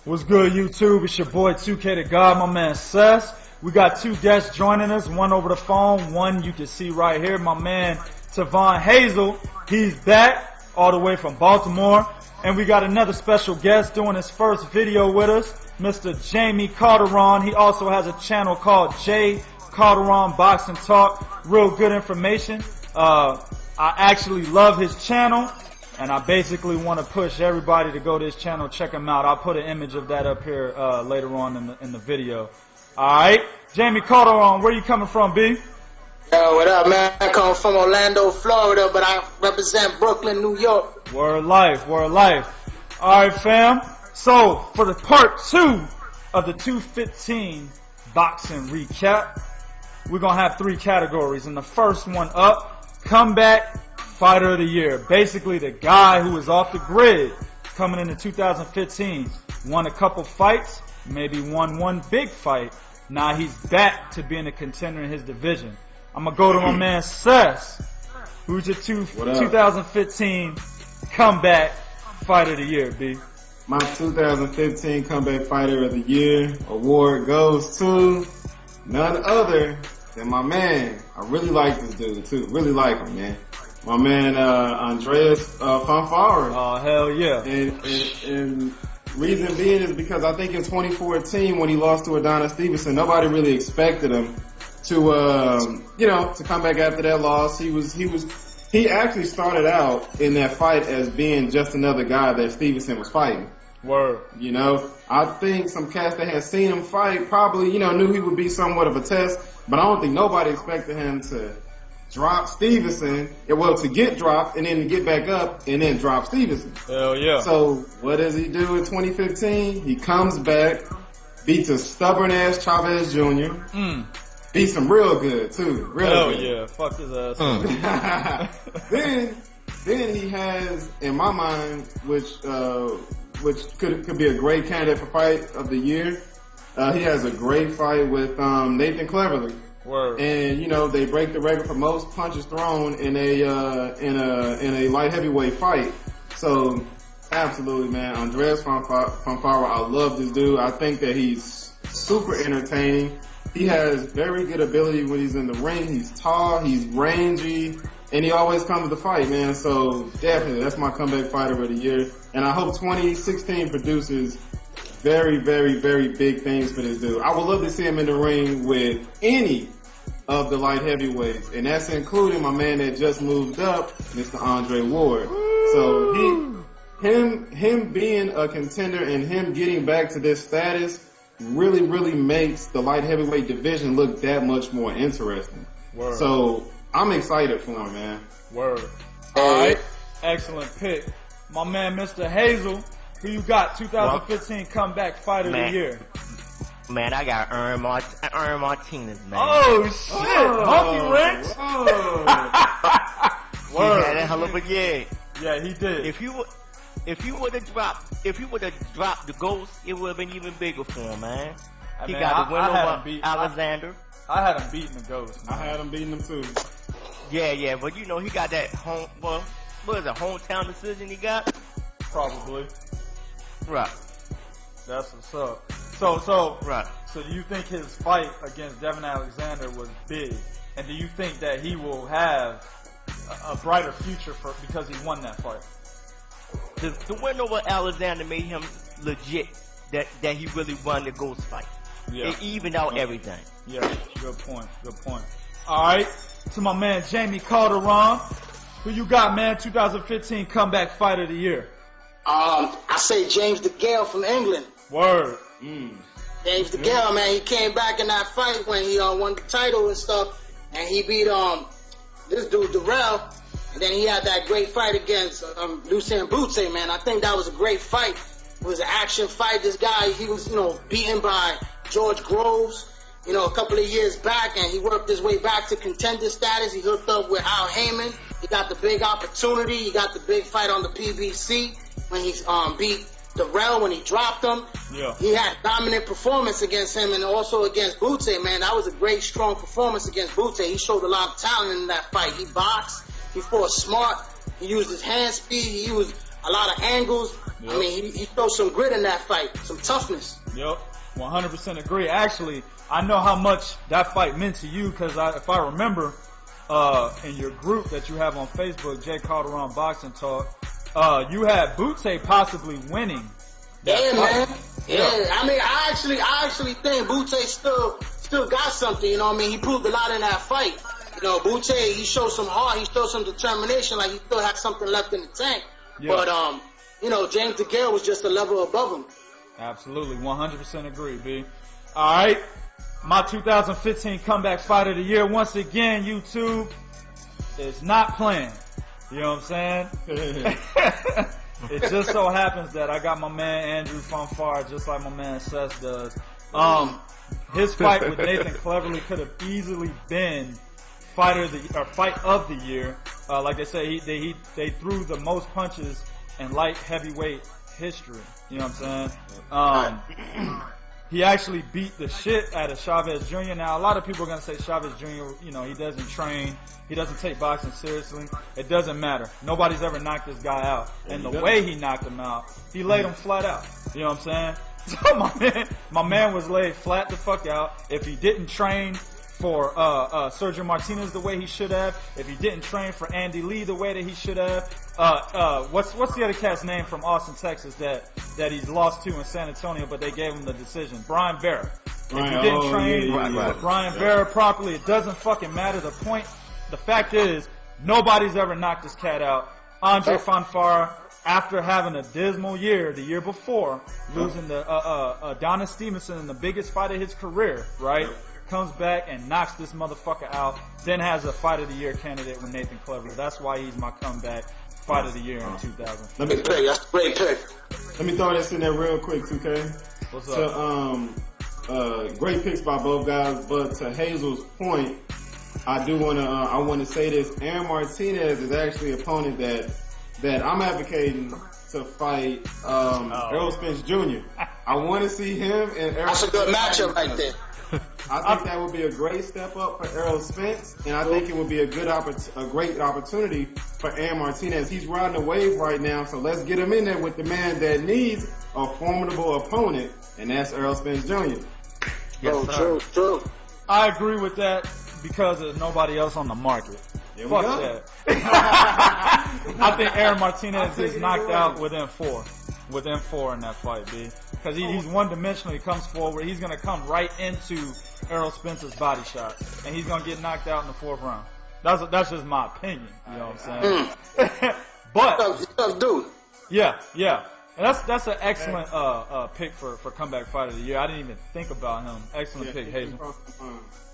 What's good, YouTube? It's your boy 2K the God, my man Cess. We got two guests joining us, one over the phone, one you can see right here, my man Tavon Hazel. He's back all the way from Baltimore. And we got another special guest doing his first video with us, Mr. Jamie Calderon. He also has a channel called J Calderon Boxing Talk. Real good information. I actually love his channel. And I basically want to push everybody to go to his channel, check him out. I'll put an image of that up here later on in the video. All right, Jamie Calderon, where you coming from, B? Yo, what up, man? I come from Orlando, Florida, but I represent Brooklyn, New York. Word life, word life. All right, fam. So for the part 2 of the 215 boxing recap, we're gonna have 3 categories. And the first one up, comeback Fighter of the Year. Basically the guy who was off the grid coming into 2015. Won a couple fights, maybe won one big fight. Now he's back to being a contender in his division. I'm going to go to my man Cess. Who's your 2015 comeback Fighter of the Year, B? My 2015 comeback Fighter of the Year award goes to none other than my man. I really like this dude too. Really like him, man. My man, Andreas Fonfara. Oh, hell yeah. And reason being is because I think in 2014 when he lost to Adonis Stevenson, nobody really expected him to, to come back after that loss. He actually started out in that fight as being just another guy that Stevenson was fighting. Word. I think some cats that had seen him fight probably, knew he would be somewhat of a test, but I don't think nobody expected him to drop Stevenson, to get dropped and then to get back up and then drop Stevenson. Hell yeah. So what does he do in 2015? He comes back, beats a stubborn ass Chavez Jr. Beats him real good too. Hell yeah. Fuck his ass. Then he has, in my mind, which could be a great candidate for Fight of the Year. He has a great fight with Nathan Cleverly. Word. And they break the record for most punches thrown in a light heavyweight fight. So absolutely, man, Andreas Fonfara, I love this dude. I think that he's super entertaining. He has very good ability when he's in the ring. He's tall, he's rangy, and he always comes to fight, man. So definitely, that's my comeback Fighter of the Year. And I hope 2016 produces very, very, very big things for this dude. I would love to see him in the ring with any of the light heavyweights, and that's including my man that just moved up, Mr. Andre Ward. So him being a contender and him getting back to this status really, really makes the light heavyweight division look that much more interesting. Word. So I'm excited for him, man. Word. All right. Excellent pick. My man, Mr. Hazel, who you got 2015 comeback Fighter of the Year? Man, I got Aaron Martinez, man. Oh shit, Monkey Wrench. He had a hell of a year. Yeah, he did. If he would have dropped the Ghost, it would have been even bigger for him, man. He got the win over Alexander. I had him beating the Ghost, man. I had him beating him too. Yeah, but he got that hometown decision he got? Probably. Right. That's what's up. So right. So do you think his fight against Devin Alexander was big? And do you think that he will have a brighter future because he won that fight? The win over Alexander made him legit that he really won the Ghost fight. Yeah. It evened out everything. Yeah, good point. Alright, to my man Jamie Calderon. Who you got, man? 2015 comeback Fighter of the Year. I say James DeGale from England. Word. James DeGale, man, he came back in that fight when he won the title and stuff, and he beat this dude Darrell, and then he had that great fight against Lucien Bute, man. I think that was a great fight. It was an action fight. This guy, he was beaten by George Groves, a couple of years back, and he worked his way back to contender status. He hooked up with Al Heyman. He got the big opportunity. He got the big fight on the PBC when he beat Darrell when he dropped him. Yeah. He had dominant performance against him and also against Bute, man. That was a great, strong performance against Bute. He showed a lot of talent in that fight. He boxed. He fought smart. He used his hand speed. He used a lot of angles. Yep. I mean, he showed some grit in that fight, some toughness. Yep, 100% agree. Actually, I know how much that fight meant to you because if I remember, in your group that you have on Facebook, Jay Calderon Boxing Talk, you had Butte possibly winning. Yeah, fight. man. Yeah. I mean, I actually think Butte still got something. You know what I mean? He proved a lot in that fight. You know, Butte, he showed some heart, he showed some determination, like he still had something left in the tank. Yeah. But you know, James DeGale was just a level above him. Absolutely, 100% agree, B. All right, my 2015 Comeback Fight of the Year, once again, YouTube, is not playing. You know what I'm saying? It just so happens that I got my man Andrew Fonfara, just like my man Seth does. His fight with Nathan Cleverly could have easily been fight of the year. Like they say, they threw the most punches in light heavyweight history. You know what I'm saying? He actually beat the shit out of Chavez Jr. Now, a lot of people are going to say Chavez Jr., you know, he doesn't train. He doesn't take boxing seriously. It doesn't matter. Nobody's ever knocked this guy out. And the way he knocked him out, he laid him flat out. You know what I'm saying? So my man was laid flat the fuck out. If he didn't train for Sergio Martinez the way he should have, if he didn't train for Andy Lee the way that he should have, what's the other cat's name from Austin, Texas that he's lost to in San Antonio, but they gave him the decision? Brian Vera. If you didn't train with Brian Vera properly, it doesn't fucking matter. The fact is, nobody's ever knocked this cat out. Andre Fonfara, after having a dismal year the year before, losing to Adonis Stevenson in the biggest fight of his career, right? Comes back and knocks this motherfucker out, then has a Fight of the Year candidate with Nathan Cleverly. That's why he's my comeback Fight of the Year in 2000. That's a great pick. Let me throw this in there real quick, 2K. What's up? Great picks by both guys, but to Hazel's point, I want to say this. Aaron Martinez is actually an opponent that I'm advocating to fight Errol Spence Jr. I want to see him and Errol. That's a good matchup right there. I think that would be a great step up for Errol Spence, and I think it would be a great opportunity for Aaron Martinez. He's riding a wave right now, so let's get him in there with the man that needs a formidable opponent, and that's Errol Spence Jr. Yes, true. I agree with that because there's nobody else on the market. Fuck that. I think Aaron Martinez is knocked out within four in that fight, B. Because he's one-dimensional. He comes forward. He's going to come right into Errol Spence's body shot. And he's going to get knocked out in the fourth round. That's just my opinion. You know what I'm saying? But, tough dude. Yeah. And that's an excellent pick for Comeback Fight of the Year. I didn't even think about him. Excellent pick, Hazel.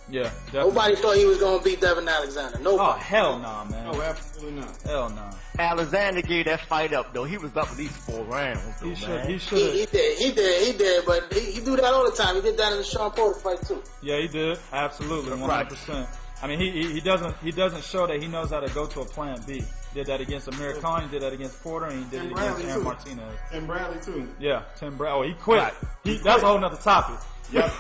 Yeah, definitely. Nobody thought he was going to beat Devin Alexander. Nobody. Oh, hell nah, man. No, absolutely not. Hell nah. Alexander gave that fight up, though. He was up at least 4 rounds. Though, He should. He did, but he do that all the time. He did that in the Sean Porter fight, too. Yeah, he did. Absolutely, 100%. I mean, he doesn't show that he knows how to go to a plan B. Did that against Amir Khan, he did that against Porter, and he did it against Aaron Martinez. Tim Bradley, too. Yeah, Tim Bradley. Oh, he quit. Right. That's a whole nother topic. Yep.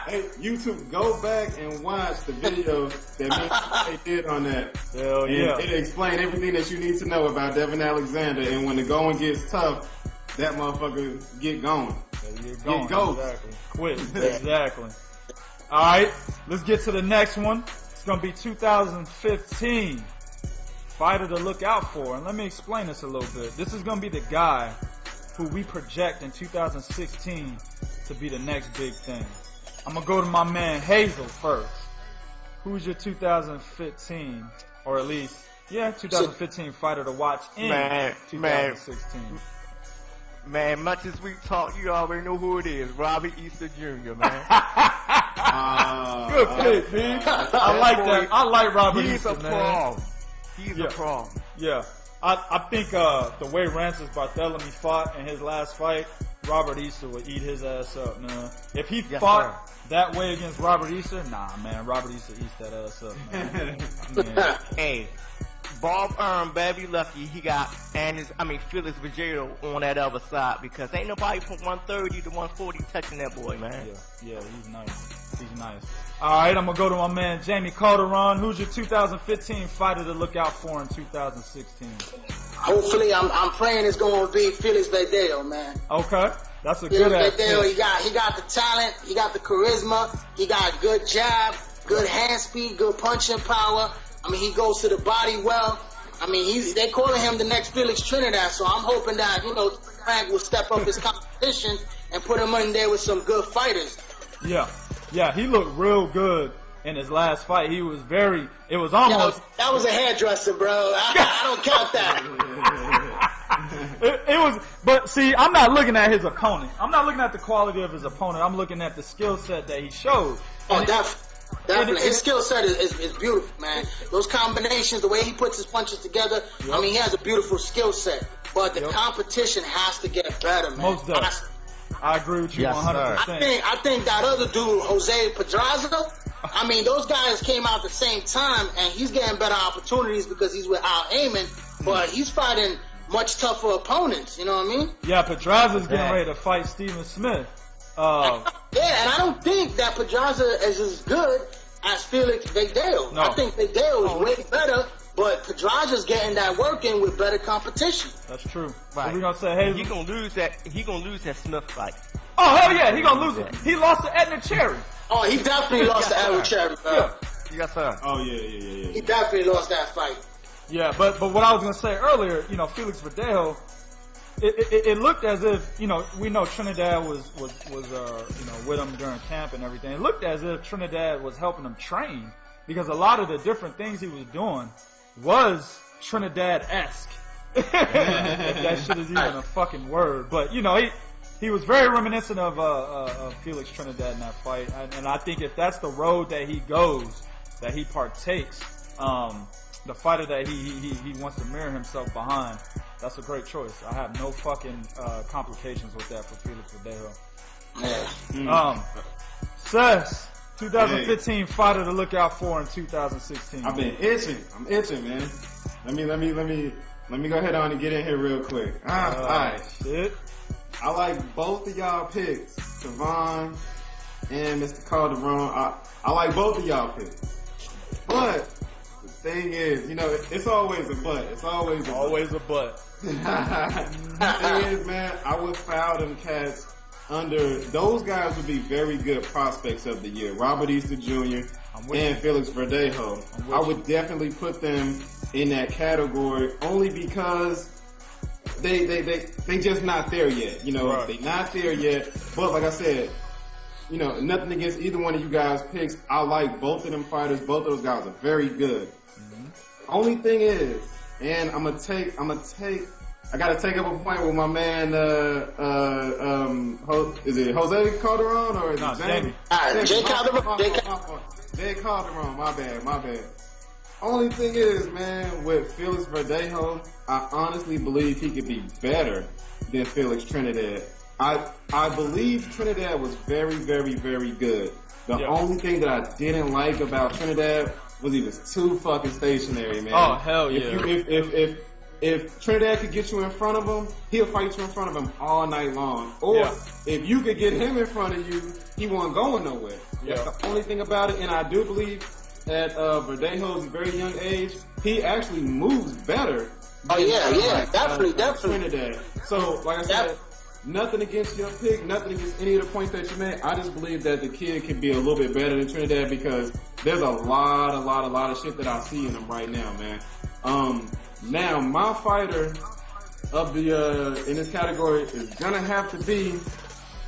Hey, YouTube, go back and watch the video that they did on that. Hell yeah. It explained everything that you need to know about Devin Alexander, and when the going gets tough, that motherfucker get going. Get going. Exactly. Quit. Exactly. All right, let's get to the next one. It's going to be 2015. Fighter to look out for. And let me explain this a little bit. This is going to be the guy who we project in 2016 to be the next big thing. I'm going to go to my man Hazel first. Who's your 2015, or at least, 2015 fighter to watch in 2016? Man, much as we talk, you already know who it is. Robert Easter Jr., man. Good pick, man. I like that. I like Robert Easter, man. He's a pro. Yeah. I think the way Rances Barthélemy fought in his last fight, Robert Easter would eat his ass up, man. If he fought that way against Robert Easter, nah, man. Robert Easter eats that ass up, man. Hey, Bob Baby Lucky, he got Felix Vergero on that other side because ain't nobody from 130 to 140 touching that boy, man. Yeah, he's nice. All right, I'm going to go to my man Jamie Calderon. Who's your 2015 fighter to look out for in 2016? Hopefully, I'm praying it's going to be Felix Verdejo, man. Okay, that's a Felix good ass Verdejo, pick. he got the talent, he got the charisma, he got good jab, good hand speed, good punching power. I mean, he goes to the body well. I mean, they calling him the next Felix Trinidad, so I'm hoping that, Frank will step up his competition and put him in there with some good fighters. Yeah, he looked real good in his last fight. It was Yo, almost, that was a hairdresser, bro. I don't count that. it was, but see, I'm not looking at his opponent. I'm not looking at the quality of his opponent. I'm looking at the skill set that he showed. Oh, definitely. His skill set is beautiful, man. Those combinations, the way he puts his punches together, Yep. I mean, he has a beautiful skill set. But the competition has to get better, man. Most definitely. I agree with you Yes, 100%. I think that other dude, Jose Pedraza, I mean, those guys came out at the same time, and he's getting better opportunities because he's with Al Heyman, but he's fighting much tougher opponents, you know what I mean? Yeah, Pedraza's getting ready to fight Stephen Smith. Yeah, and I don't think that Pedraza is as good as Felix Verdejo. No. I think Verdejo is way better, but Pedraza's getting that work in with better competition. That's true. Right. So we're gonna say, hey, He gonna lose that Smith fight. oh hell yeah, he gonna lose it. He lost to Edna Cherry. Oh, he definitely lost to Edward Cherry, bro. Yeah. Yes, sir. Oh yeah. He definitely lost that fight. Yeah, but what I was gonna say earlier, Felix Verdejo, it looked as if, we know Trinidad was with him during camp and everything. It looked as if Trinidad was helping him train because a lot of the different things he was doing was Trinidad-esque. If that shit is even a fucking word, but he was very reminiscent of Felix Trinidad in that fight, and I think if that's the road that he goes, that he partakes, the fighter that he wants to mirror himself behind, that's a great choice. I have no fucking complications with that for Felix Verdejo. Yeah. Sess, 2015 fighter to look out for in 2016. I've been itching. I'm itching, man. Let me go ahead on and get in here real quick. Alright. Shit. I like both of y'all picks, Tavon and Mr. Calderon. I like both of y'all picks. But the thing is, it's always a but. It's always a Always a butt. The thing is, man, I would foul them cats under. Those guys would be very good prospects of the year. Robert Easter Jr. and Felix Verdejo. I would definitely put them in that category only because they just not there yet. Right. They not there yet. But like I said, nothing against either one of you guys' picks. I like both of them fighters. Both of those guys are very good. Only thing is, and I gotta take up a point with my man, is it Jose Calderon or is it Jamie? Jay Calderon. Jay Calderon, my bad. Only thing is, man, with Felix Verdejo, I honestly believe he could be better than Felix Trinidad. I believe Trinidad was very, very, very good. The only thing that I didn't like about Trinidad was he was too fucking stationary, man. Oh, hell yeah. If Trinidad could get you in front of him, he'll fight you in front of him all night long. Or if you could get him in front of you, he wasn't going nowhere. That's the only thing about it. And I do believe at Verdejo's very young age, he actually moves better. Oh yeah, definitely. Trinidad. So, like I said, nothing against your pick, nothing against any of the points that you made. I just believe that the kid can be a little bit better than Trinidad because there's a lot of shit that I see in him right now, man. Now my fighter of the in this category is gonna have to be,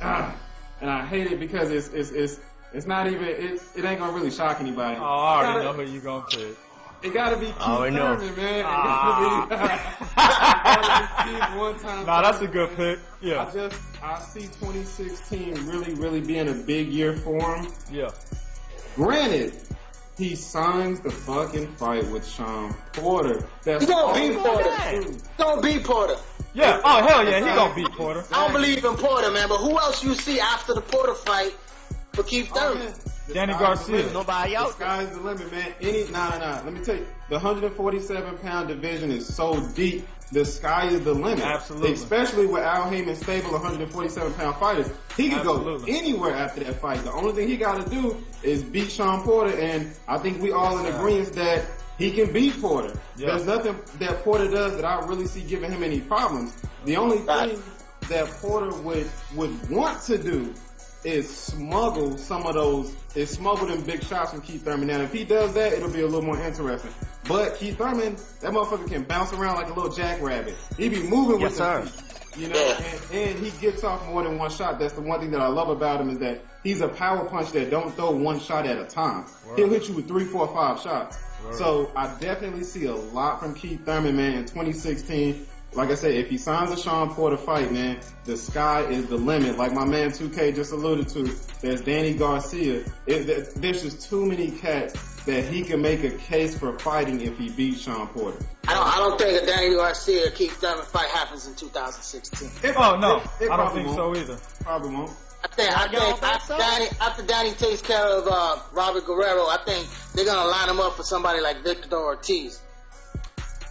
and I hate it because it's not even it ain't gonna really shock anybody. Oh, I already know who you gonna pick. It gotta be Keith Thurman, man. It gotta be Keith one time. Nah, that's a good pick. Yeah. I see 2016 really being a big year for him. Yeah. Granted, he signs the fucking fight with Sean Porter. He gonna beat Porter. He gonna beat Porter. Yeah. Oh hell yeah, he gonna beat Porter. I don't believe in Porter, man. But who else you see after the Porter fight for Keith Thurman? Danny Garcia. Nobody The else. sky's the limit, man. Nah. Let me tell you, the 147-pound division is so deep. The sky is the limit. Absolutely. Especially with Al Heyman's stable 147-pound fighters. He could go Absolutely. anywhere after that fight. The only thing he got to do is beat Sean Porter, and I think we all in agreement that he can beat Porter. Yeah. There's nothing that Porter does that I really see giving him any problems. The only thing that Porter would want to do is smuggle them big shots from Keith Thurman. Now, if he does that, it'll be a little more interesting. But Keith Thurman, that motherfucker can bounce around like a little jackrabbit. He be moving with the feet. You know, and he gets off more than one shot. That's the one thing that I love about him is that he's a power punch that don't throw one shot at a time. Word. He'll hit you with 3, 4, 5 shots. Word. So I definitely see a lot from Keith Thurman, man, in 2016. Like I said, if he signs a Sean Porter fight, man, the sky is the limit. Like my man 2K just alluded to, there's Danny Garcia. There's just too many cats that he can make a case for fighting if he beats Sean Porter. I don't think a Danny Garcia Keith Thurman fight happens in 2016. I don't think so either. Probably won't. I think after Danny takes care of Robert Guerrero, I think they're gonna line him up for somebody like Victor Ortiz.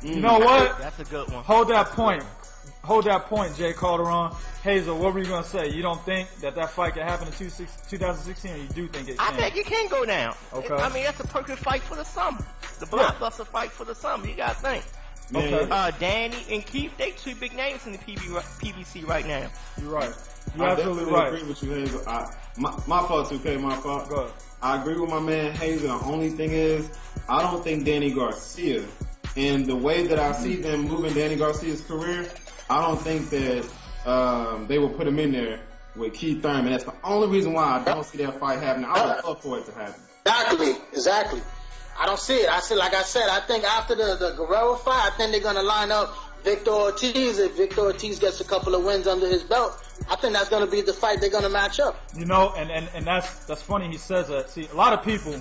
You know what? That's a good one. Hold that point, Jay Calderon. Hazel, what were you going to say? You don't think that fight can happen in 2016, or you do think it can? I think it can go down. Okay. I mean, that's a perfect fight for the summer. The blockbuster fight for the summer. You got to think. Okay. Danny and Keith, they two big names in the PBC right now. You're right. You're I absolutely definitely right. agree with you, Hazel. My fault, 2K, my fault. Go ahead. I agree with my man Hazel. The only thing is, I don't think Danny Garcia, and the way that I see them moving Danny Garcia's career, I don't think that they will put him in there with Keith Thurman. That's the only reason why I don't see that fight happening. I would love for it to happen. Exactly. I don't see it. Like I said, I think after the Guerrero fight, I think they're gonna line up Victor Ortiz. If Victor Ortiz gets a couple of wins under his belt, I think that's gonna be the fight they're gonna match up. You know, and that's funny he says that. See, a lot of people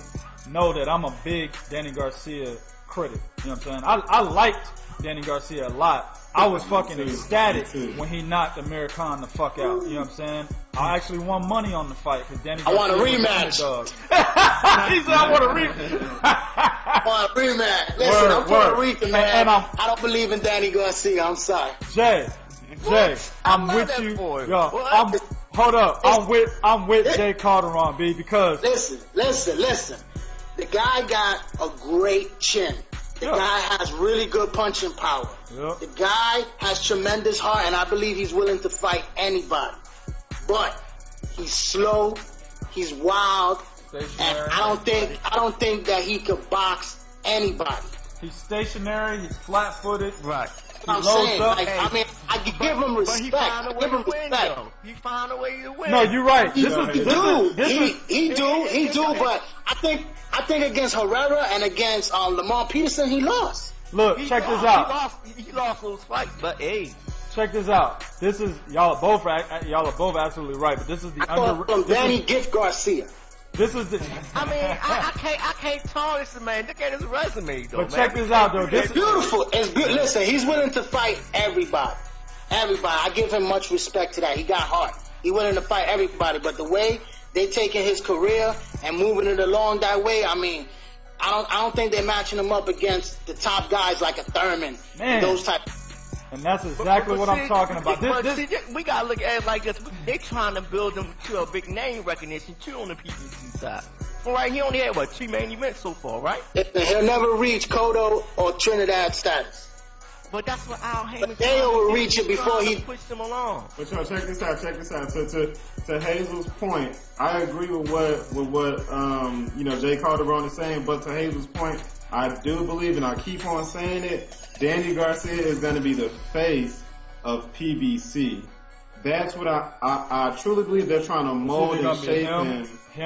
know that I'm a big Danny Garcia critic. You know what I'm saying? I liked Danny Garcia a lot. I was fucking ecstatic when he knocked Amir Khan the fuck out. You know what I'm saying? I actually won money on the fight because Danny Garcia want a rematch. He said I want a rematch. I want a rematch. Listen, I'm Puerto Rican, man. And I don't believe in Danny Garcia. I'm sorry. Jay, I'm with you. Yo, hold up. I'm with Jay Calderon, B, because Listen. The guy got a great chin. The guy has really good punching power. Yep. The guy has tremendous heart, and I believe he's willing to fight anybody. But he's slow, he's wild, and I don't think that he could box anybody. He's stationary, he's flat-footed. Right. I'm saying, I can give him respect. But he found a way to win, though. He found a way to win. No, you're right. He do, but I think against Herrera and against Lamar Peterson, he lost. Look, check this out. He lost those fights, but hey. Check this out. This is y'all are both absolutely right, but this is the from Danny Gift Garcia. This is the. I mean, I can't tarnish the man. Look at his resume, though. But check this out, though. It's beautiful. It's good. Listen, he's willing to fight everybody. I give him much respect to that. He got heart. He's willing to fight everybody. But the way they taking his career and moving it along that way, I mean, I don't think they're matching him up against the top guys like a Thurman. Man. Those type. And that's exactly what I'm talking about. We gotta look at it like this. They trying to build him to a big name recognition too on the PBC side. All right, he only had 2 main events so far, right? He'll never reach Cotto or Trinidad status. But that's what Al Heyman. But Dale will reach it before he pushed him along. But y'all check this out. So to Hazel's point, I agree with what Jay Calderon is saying. But to Hazel's point, I do believe, and I keep on saying it, Danny Garcia is going to be the face of PBC. That's what I truly believe they're trying to mold and shape him.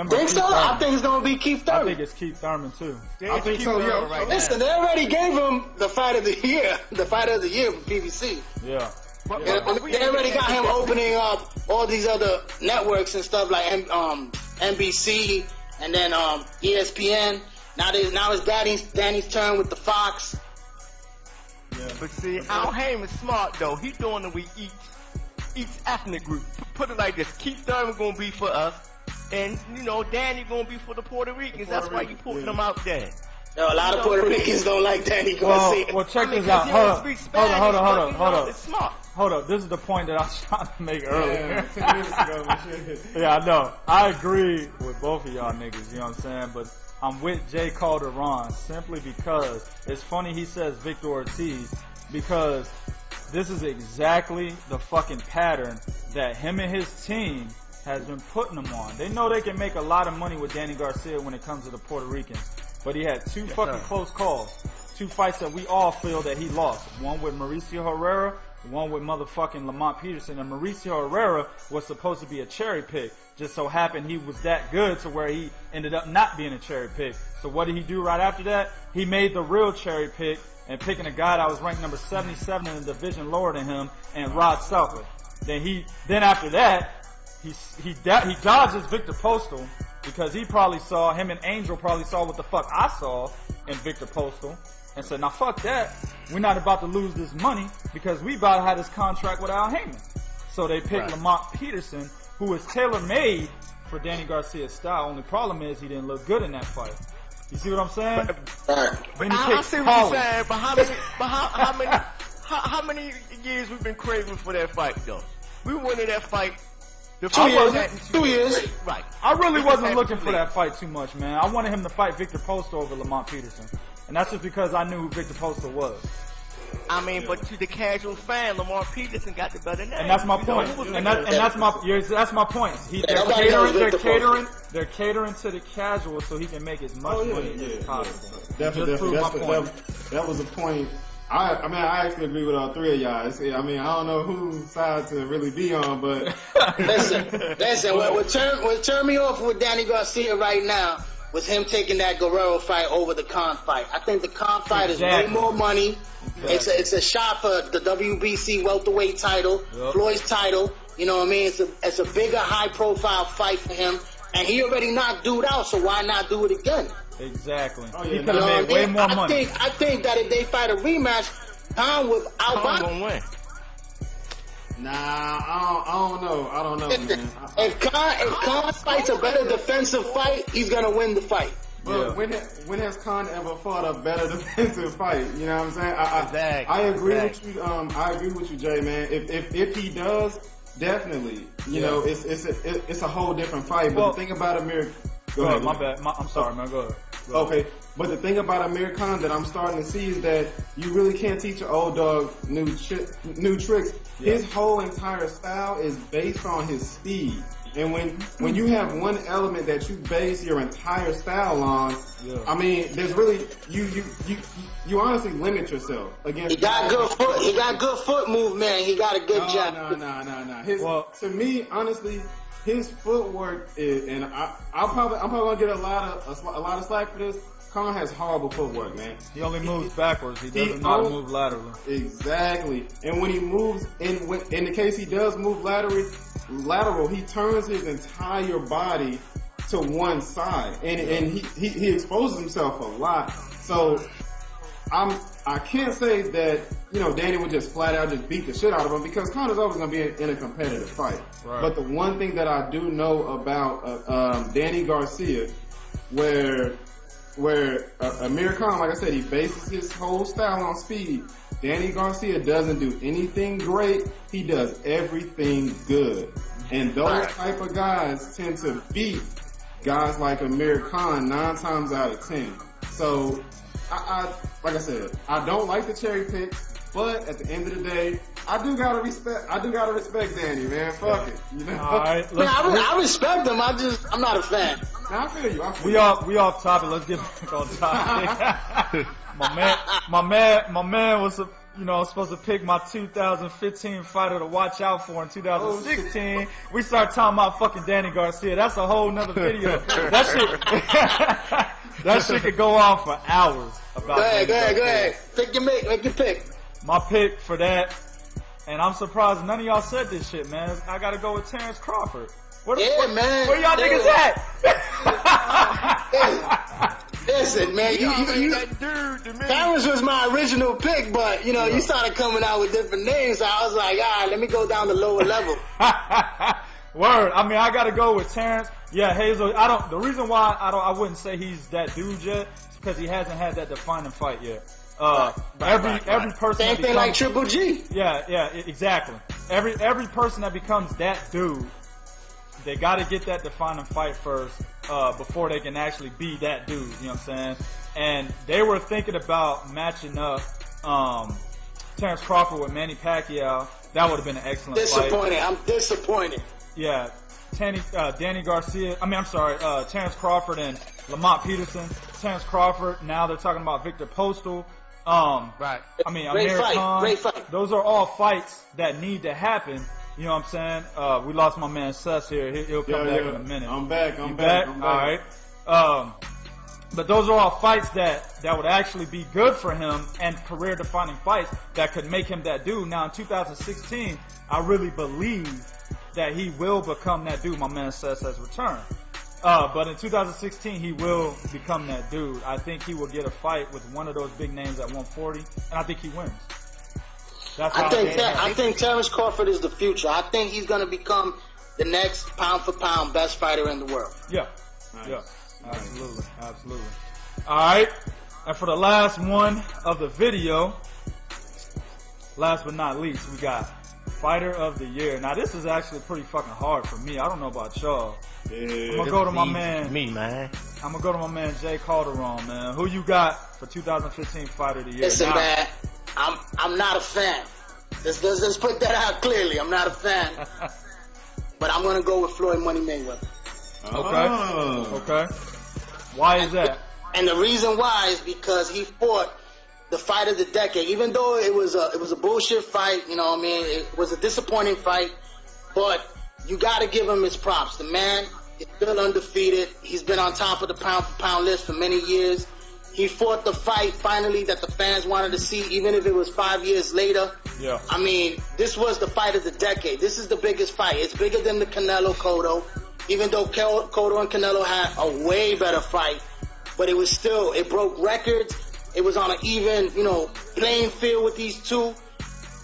Think so? I think it's going to be Keith Thurman. I think it's Keith Thurman too. I think so, yo. Right. Listen, they already gave him the fight of the year for PBC. Yeah. They already got him opening up all these other networks and stuff like NBC and then ESPN. Now it's Danny's turn with the Fox. Yeah. But see, Al Heyman's smart though. He's doing it with each ethnic group. Put it like this: Keith Thurman gonna be for us, and Danny gonna be for the Puerto Ricans. That's why you putting them out there. Yo, a lot of Puerto Ricans don't like Danny Garcia. Well, check this out. Hold up. Smart. Hold up. This is the point that I was trying to make earlier. 10 minutes ago, Yeah, I know. I agree with both of y'all niggas. You know what I'm saying? But I'm with Jay Calderon simply because it's funny he says Victor Ortiz, because this is exactly the fucking pattern that him and his team has been putting him on. They know they can make a lot of money with Danny Garcia when it comes to the Puerto Ricans, but he had two fucking close calls, two fights that we all feel that he lost. One with Mauricio Herrera, one with motherfucking Lamont Peterson. And Mauricio Herrera was supposed to be a cherry pick. Just so happened he was that good to where he ended up not being a cherry pick. So what did he do right after that? He made the real cherry pick and picking a guy that was ranked number 77 in the division lower than him, and Rod Southwick. Then after that, he dodges Victor Postal, because he probably saw, him and Angel probably saw what the fuck I saw in Victor Postal, and said, now fuck that, we're not about to lose this money because we about to have this contract with Al Heyman. So they picked Lamont Peterson, who was tailor-made for Danny Garcia's style. Only problem is he didn't look good in that fight. You see what I'm saying? I see what you're saying, but how many years we've been craving for that fight though? We wanted that fight. The 2 years. Right. I really wasn't looking for that fight too much, man. I wanted him to fight Victor Postal over Lamont Peterson. And that's just because I knew who Victor Postal was. I mean, but to the casual fan, Lamont Peterson got the better name. And that's my point. And that's my point. They're catering to the casual so he can make as much money as possible. Definitely. That was a point. I mean, I actually agree with all three of y'all. I mean, I don't know whose side to really be on, but listen. What turned me off with Danny Garcia right now was him taking that Guerrero fight over the Khan fight. I think the Khan fight is way more money. It's a shot for the WBC welterweight title, Floyd's title. You know what I mean? It's a bigger, high profile fight for him, and he already knocked dude out. So why not do it again? Exactly. Oh, yeah, He could have made way more money. I think that if they fight a rematch, Khan with Khan gonna win. Nah, I don't know, man. If Khan fights a better defensive fight, he's gonna win the fight. But when has Khan ever fought a better defensive fight? You know what I'm saying? I agree with you. I agree with you, Jay, man. If he does, definitely. You know, it's a whole different fight. But the thing about Amir, go ahead. My bad. I'm sorry, man. Go ahead. Okay, but the thing about Amir Khan that I'm starting to see is that you really can't teach an old dog new tricks. Yeah. His whole entire style is based on his speed. And when you have one element that you base your entire style on, I mean, there's really you honestly limit yourself against. He got good foot movement. He got a good jab. No. To me, honestly, his footwork is, and I'm probably gonna get a lot of slack for this. Khan has horrible footwork, man. He only moves backwards. He doesn't know how to move laterally. Exactly. And when he moves, in the case he does move lateral, he turns his entire body to one side, and he exposes himself a lot. So I can't say that, you know, Danny would just flat out just beat the shit out of him, because Connor's always going to be in a competitive fight. Right. But the one thing that I do know about Danny Garcia, where Amir Khan, like I said, he bases his whole style on speed. Danny Garcia doesn't do anything great. He does everything good. And those type of guys tend to beat guys like Amir Khan 9 times out of 10. So, I like I said, I don't like the cherry picks, but at the end of the day, I do gotta respect Danny, man. Fuck it, you know. All right, I respect him. I'm not a fan. I feel you. We off topic. Let's get back on topic. my man was supposed to pick my 2015 fighter to watch out for in 2016. We start talking about fucking Danny Garcia. That's a whole nother video. That shit could go on for hours. About go ahead. Make your pick. My pick for that, and I'm surprised none of y'all said this shit, man. I gotta go with Terrence Crawford. Man. Where y'all niggas at? Listen, man, Terrence was my original pick, but you started coming out with different names, so I was like, all right, let me go down the lower level. Word. I mean, I gotta go with Terrence. Yeah, Hazel. The reason why I wouldn't say he's that dude yet is because he hasn't had that defining fight yet. Every person. Same thing like Triple G. Yeah, exactly. Every person that becomes that dude, they got to get that defining fight first, before they can actually be that dude. You know what I'm saying? And they were thinking about matching up Terrence Crawford with Manny Pacquiao. That would have been an excellent Disappointed. fight. I'm disappointed. Yeah, Danny Garcia. Terrence Crawford and Lamont Peterson. Terrence Crawford. Now they're talking about Victor Postal. Right. I mean, Great Amir fight. Khan. Great fight. Those are all fights that need to happen. You know what I'm saying? We lost my man Sess here. He'll come back in a minute. I'm back. You back? All right. But those are all fights that would actually be good for him and career-defining fights that could make him that dude. Now, in 2016, I really believe that he will become that dude. My man Sess has returned. But in 2016, he will become that dude. I think he will get a fight with one of those big names at 140, and I think he wins. That's how I think Terrence Crawford is the future. I think he's going to become the next pound-for-pound best fighter in the world. Yeah. Nice. Yeah. Absolutely. All right. And for the last one of the video, last but not least, we got Fighter of the Year. Now, this is actually pretty fucking hard for me. I don't know about y'all. Yeah. I'm gonna go to my man. man. I'm gonna go to my man Jay Calderon, man. Who you got for 2015 Fighter of the Year? Listen, Now, man, I'm not a fan. Let's put that out clearly. I'm not a fan. But I'm going to go with Floyd Money Mayweather. Okay. Why is that? And the reason why is because he fought the fight of the decade. Even though it was a bullshit fight, you know what I mean? It was a disappointing fight, but you got to give him his props. The man is still undefeated. He's been on top of the pound-for-pound list for many years. He fought the fight finally that the fans wanted to see, even if it was 5 years later. Yeah. I mean, this was the fight of the decade. This is the biggest fight. It's bigger than the Canelo-Cotto, even though Cotto and Canelo had a way better fight. But it was still, it broke records. It was on an even, playing field with these two.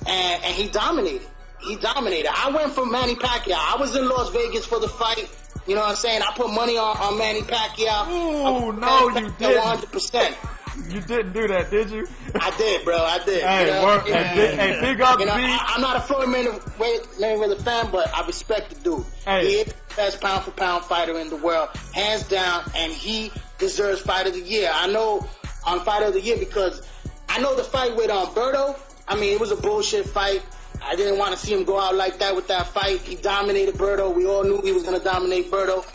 And he dominated. I went for Manny Pacquiao. I was in Las Vegas for the fight. You know what I'm saying? I put money on Manny Pacquiao. Ooh, no, you didn't. 100%. You didn't do that, did you? I did, bro. I did. Hey, big up, B. I'm not a Floyd Mayweather fan, but I respect the dude. Hey. He is the best pound-for-pound fighter in the world, hands down, and he deserves Fight of the Year. I know on Fight of the Year because I know the fight with Berto. I mean, it was a bullshit fight. I didn't want to see him go out like that with that fight. He dominated Berto. We all knew he was going to dominate Berto.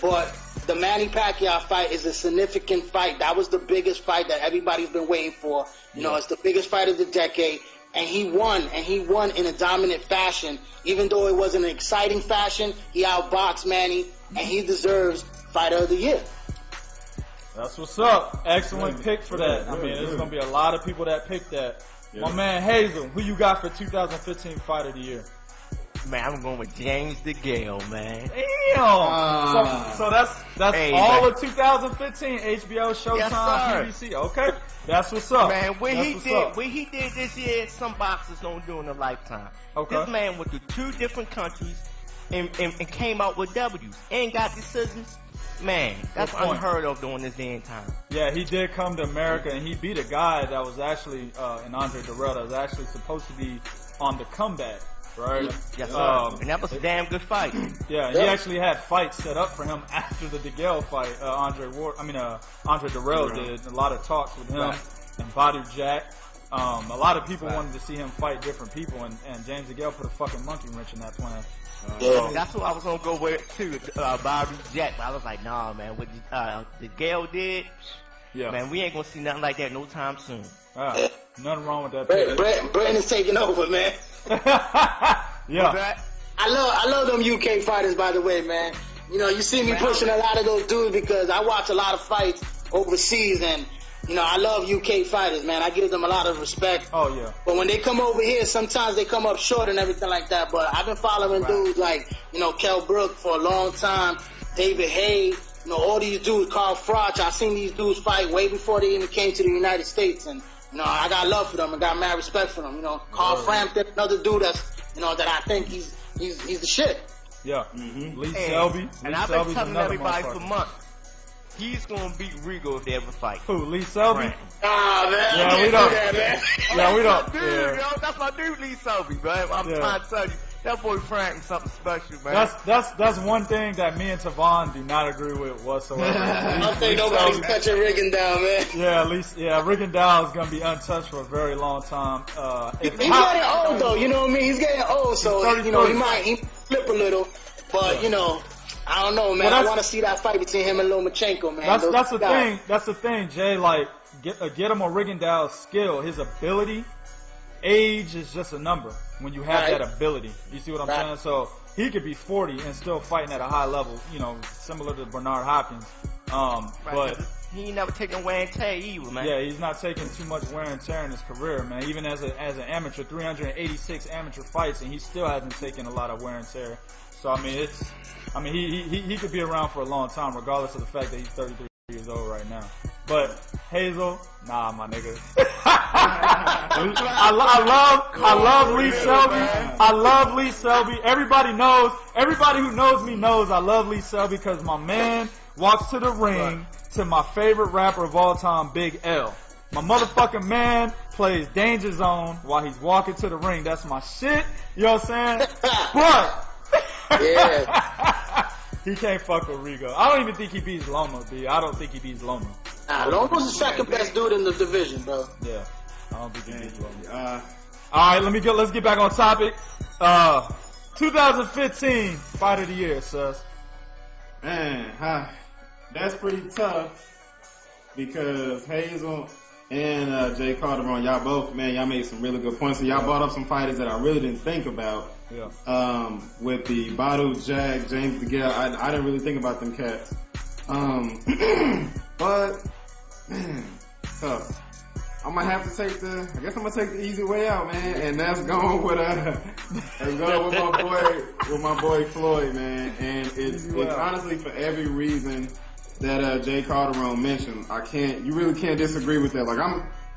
But the Manny Pacquiao fight is a significant fight. That was the biggest fight that everybody's been waiting for. It's the biggest fight of the decade. And he won in a dominant fashion. Even though it wasn't an exciting fashion, he outboxed Manny, and he deserves Fighter of the Year. That's what's up. Excellent pick for that. I mean, there's going to be a lot of people that pick that. Yeah. My man Hazel, who you got for 2015 Fighter of the Year? Man, I'm going with James DeGale, man. Damn. So that's hey, all man. of 2015. HBO, Showtime, yes, PBC. Okay, that's what's up. Man, what he did this year, some boxers don't do in a lifetime. Okay. This man went to 2 different countries and came out with W's and got decisions. Man, that's unheard of during this day and time. Yeah, he did come to America and he beat a guy that was actually in Andre Dirrell that was actually supposed to be on the comeback. Right? Yes, sir. And that was a damn good fight. Yeah, he actually had fights set up for him after the DeGale fight. Andre Dirrell did a lot of talks with him and Badu Jack. A lot of people wanted to see him fight different people, and James DeGale put a fucking monkey wrench in that plan. That's what I was gonna go with too, Badu Jack. But I was like, nah, man. What DeGale did, man, we ain't gonna see nothing like that no time soon. Nothing wrong with that. Britain is taking over, man. Yeah. I love them UK fighters, by the way, man. You see me pushing a lot of those dudes because I watch a lot of fights overseas, and I love UK fighters, man. I give them a lot of respect. Oh yeah. But when they come over here, sometimes they come up short and everything like that. But I've been following dudes like Kell Brook for a long time, David Haye, all these dudes, Carl Froch. I've seen these dudes fight way before they even came to the United States, and I got love for them. I got mad respect for them. Carl Frampton, another dude that's that I think he's the shit. Yeah. Lee Selby. And I've been telling everybody for months, he's gonna beat Rigo if they ever fight. Who? Lee Selby? Ah, man. Yeah, we don't. That, man. Yeah, we don't. Dude, yo, that's my dude, Lee Selby, man. I'm trying to tell you, That boy Frank is something special, man. That's one thing that me and Tavon do not agree with whatsoever. I don't think nobody's touching Rigondeaux, man. Yeah, at least Rigondeaux is gonna be untouched for a very long time. He's getting old though, you know what I mean? He's getting old, so you know he might flip a little, but you know. I don't know, man. I want to see that fight between him and Lomachenko, man. That's the thing. That's the thing, Jay. Like, get him a Rigondeaux's skill. His ability, age is just a number when you have that ability. You see what I'm saying? So he could be 40 and still fighting at a high level, you know, similar to Bernard Hopkins. But he ain't never taken wear and tear either, man. Yeah, he's not taking too much wear and tear in his career, man. Even as an amateur, 386 amateur fights, and he still hasn't taken a lot of wear and tear. So I mean, he could be around for a long time, regardless of the fact that he's 33 years old right now. But Hazel, nah, my nigga. I love Lee Selby. I love Lee Selby. Everybody who knows me knows I love Lee Selby because my man walks to the ring to my favorite rapper of all time, Big L. My motherfucking man plays Danger Zone while he's walking to the ring. That's my shit. You know what I'm saying? But yeah. He can't fuck with Rigo. I don't even think he beats Loma, B. I don't think he beats Loma. Nah, Loma's the second best dude in the division, bro. Yeah. I don't think he beats Loma. Alright, let's get back on topic. 2015 Fight of the Year, sus. Man, that's pretty tough because Hazel and Jay Calderon, y'all made some really good points. And y'all brought up some fighters that I really didn't think about. Yeah. With the Badu, Jag, James DeGale, I didn't really think about them cats. But man, tough. I'm gonna have to take the easy way out, man, and that's going with my boy Floyd, man. And it's honestly for every reason that Jay Calderon mentioned. You really can't disagree with that. Like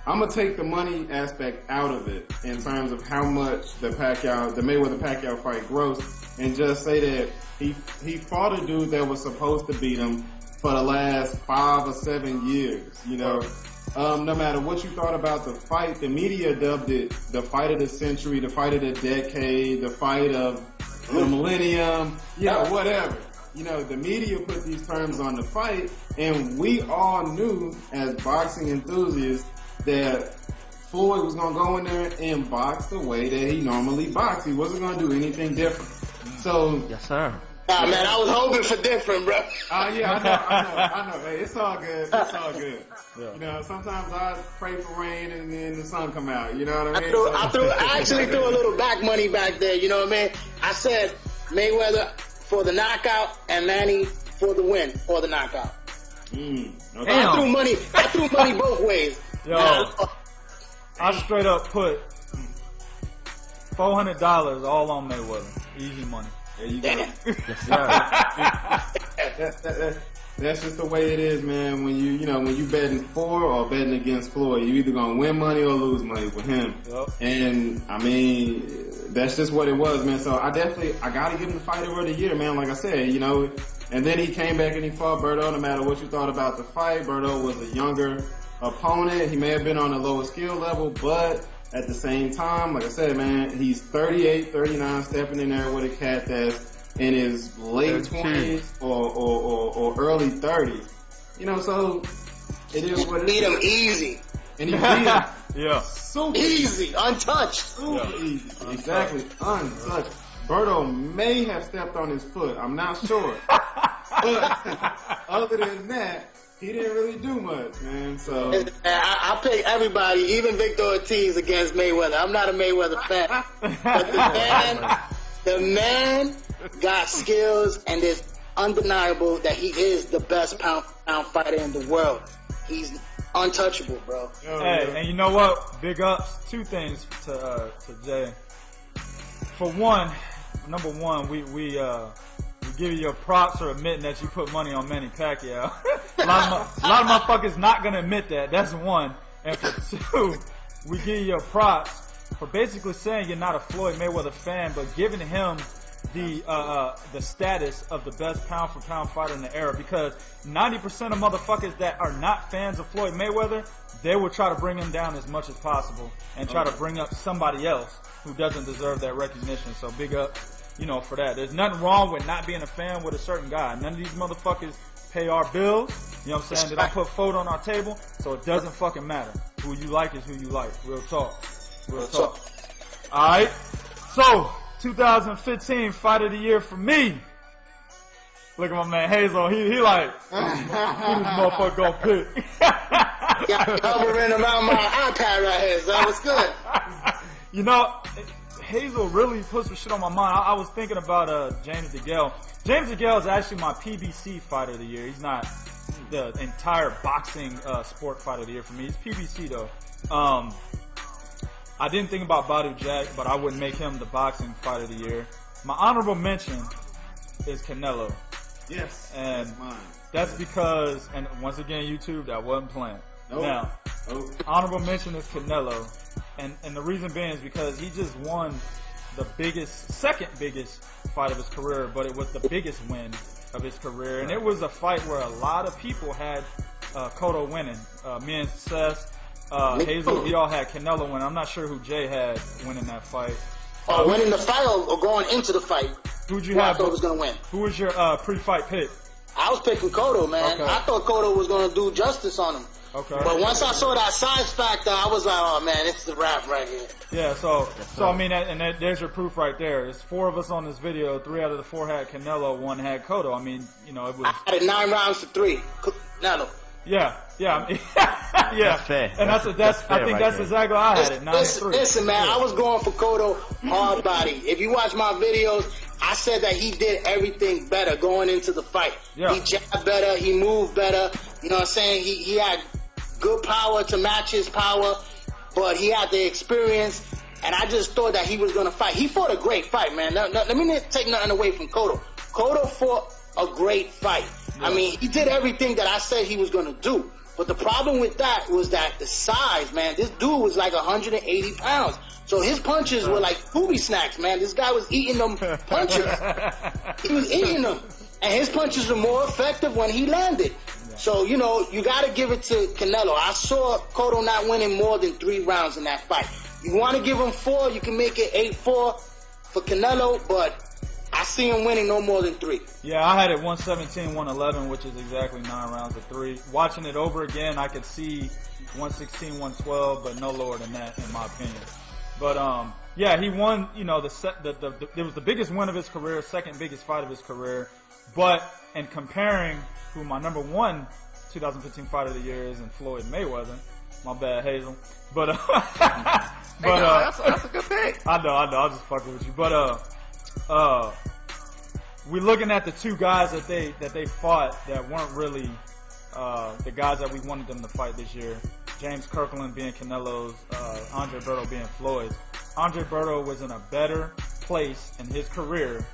I'm gonna take the money aspect out of it in terms of how much the Mayweather-Pacquiao fight grossed, and just say that he fought a dude that was supposed to beat him for the last 5 or 7 years. You know, no matter what you thought about the fight, the media dubbed it the fight of the century, the fight of the decade, the fight of the millennium, whatever. You know, the media put these terms on the fight, and we all knew as boxing enthusiasts that Floyd was going to go in there and box the way that he normally boxed. He wasn't going to do anything different. So, yes, sir. Nah, man, I was hoping for different, bro. I know. Hey, it's all good. Yeah. You know, sometimes I pray for rain and then the sun come out. You know what I mean? I actually threw a little back money back there. You know what I mean? I said Mayweather for the knockout and Manny for the win or the knockout. Okay. I threw money both ways. Yo, I straight up put $400 all on Mayweather. Easy money. There you go. That's just the way it is, man. When you betting for or betting against Floyd, you either gonna win money or lose money with him. Yep. And I mean, that's just what it was, man. So I gotta give him the fighter of the year, man. Like I said, you know. And then he came back and he fought Berto. No matter what you thought about the fight, Berto was a younger opponent. He may have been on a lower skill level, but at the same time, like I said, man, he's 38, 39, stepping in there with a cat that's in his late 20s or early 30s. You know, so it is what it is. Beat him easy. And he beat him. Yeah. Super easy, untouched. Super easy. Exactly. Untouched. Berto may have stepped on his foot. I'm not sure. But other than that, he didn't really do much, man. So I pick everybody, even Victor Ortiz against Mayweather. I'm not a Mayweather fan, but the man got skills, and it's undeniable that he is the best pound fighter in the world. He's untouchable, bro. Hey, and you know what? Big ups. 2 things to Jay. For one, number one, we give you your props for admitting that you put money on Manny Pacquiao. a lot of motherfuckers not gonna admit that. That's one. And for 2, we give you your props for basically saying you're not a Floyd Mayweather fan, but giving him the status of the best pound for pound fighter in the era, because 90% of motherfuckers that are not fans of Floyd Mayweather, they will try to bring him down as much as possible and try to bring up somebody else who doesn't deserve that recognition. So big up, for that. There's nothing wrong with not being a fan with a certain guy. None of these motherfuckers pay our bills. You know what I'm saying? They don't put food on our table, so it doesn't fucking matter. Who you like is who you like. Real talk. Real talk. Alright. So, 2015 Fight of the Year for me. Look at my man Hazel. He like, who this motherfucker gonna pick? Yeah, hovering around my iPad right here, so that was good. Hazel really put some shit on my mind. I was thinking about James DeGale. James DeGale is actually my PBC Fighter of the Year. He's not the entire boxing sport Fighter of the Year for me. He's PBC though. I didn't think about Badu Jack, but I wouldn't make him the boxing Fighter of the Year. My honorable mention is Canelo. Yes, and that's mine. That's because, and once again, YouTube, that wasn't planned. Nope. Now, honorable mention is Canelo, and the reason being is because he just won the second biggest fight of his career, but it was the biggest win of his career, and it was a fight where a lot of people had Cotto winning. Me and Seth, Hazel, we all had Canelo winning. I'm not sure who Jay had winning that fight. Winning the fight or going into the fight? Who'd you have? I thought was gonna win. Who was your pre-fight pick? I was picking Cotto, man. Okay. I thought Cotto was gonna do justice on him. Okay. But once I saw that size factor, I was like, oh man, it's the wrap right here. Yeah, so I mean, there's your proof right there. There's 4 of us on this video. 3 out of the 4 had Canelo, 1 had Cotto. I mean, it was. I had it 9 rounds to 3. Canelo. Yeah. Yeah. That's fair. And I think that's exactly how I had it. 9-3. Listen, man, I was going for Cotto hard body. If you watch my videos, I said that he did everything better going into the fight. Yeah. He jabbed better, he moved better. You know what I'm saying? He had good power to match his power, but he had the experience, and I just thought that he was going to fight. He fought a great fight, man. Let me not take nothing away from Cotto. Cotto fought a great fight. Yeah. I mean, he did everything that I said he was going to do. But the problem with that was that the size, man. This dude was like 180 pounds. So his punches were like booby snacks, man. This guy was eating them punches. He was eating them. And his punches were more effective when he landed. So, you got to give it to Canelo. I saw Cotto not winning more than 3 rounds in that fight. You want to give him 4, you can make it 8-4 for Canelo, but I see him winning no more than 3. Yeah, I had it 117, 111, which is exactly 9 rounds of 3. Watching it over again, I could see 116, 112, but no lower than that, in my opinion. But, yeah, he won, it was the biggest win of his career, second biggest fight of his career. But, in comparing who my number 1 2015 Fight of the Year is, and Floyd Mayweather, my bad, Hazel. But, that's a good pick. I know, I'm just fucking with you. But, we're looking at the 2 guys that they fought that weren't really the guys that we wanted them to fight this year. James Kirkland being Canelo's, Andre Berto being Floyd's. Andre Berto was in a better place in his career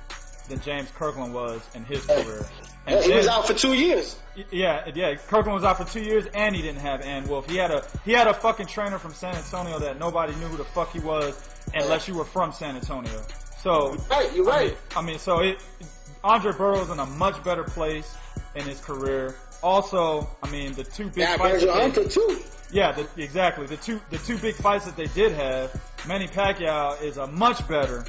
than James Kirkland was in his career. And he was out for 2 years. Yeah. Kirkland was out for 2 years, and he didn't have Ann Wolf. He had a fucking trainer from San Antonio that nobody knew who the fuck he was unless you were from San Antonio. So you're right. Andre Berto's in a much better place in his career. Also, I mean, the 2 big fights. Hunter too. Yeah, exactly. The two big fights that they did have. Manny Pacquiao is a much more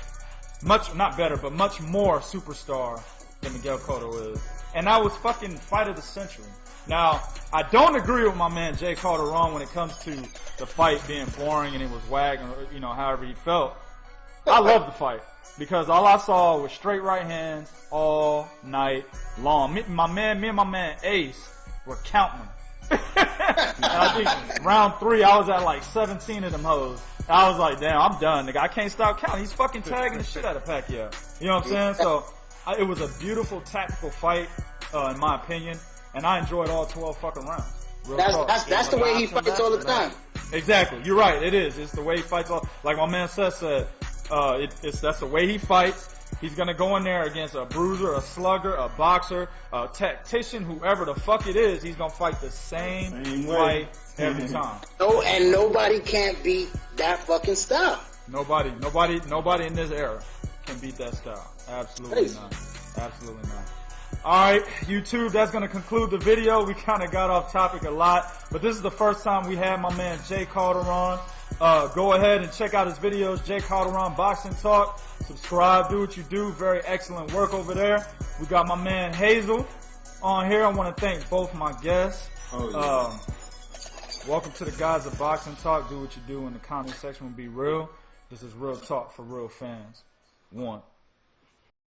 superstar than Miguel Cotto is. And that was fucking fight of the century. Now, I don't agree with my man Jay Calderon when it comes to the fight being boring and it was whack, or, however he felt. I love the fight because all I saw was straight right hands all night long. Me and my man Ace were counting them. And I think round 3, I was at like 17 of them hoes. I was like, damn, I'm done, nigga. I can't stop counting. He's fucking tagging the shit out of Pacquiao. You know what I'm saying? So, it was a beautiful tactical fight, in my opinion, and I enjoyed all 12 fucking rounds. That's the way he fights all the time. Exactly. You're right. It is. It's the way he fights all. Like my man Seth said, that's the way he fights. He's gonna go in there against a bruiser, a slugger, a boxer, a tactician, whoever the fuck it is. He's gonna fight the same fight every time. No, and nobody can't beat that fucking style. Nobody in this era. can beat that style. Absolutely not. Absolutely not. Alright, YouTube, that's going to conclude the video. We kind of got off topic a lot, but this is the first time we had my man Jay Calderon. Go ahead and check out his videos, Jay Calderon Boxing Talk. Subscribe, do what you do. Very excellent work over there. We got my man Hazel on here. I want to thank both my guests. Welcome to the guys of Boxing Talk. Do what you do in the comment section. Will be real. This is real talk for real fans. 1.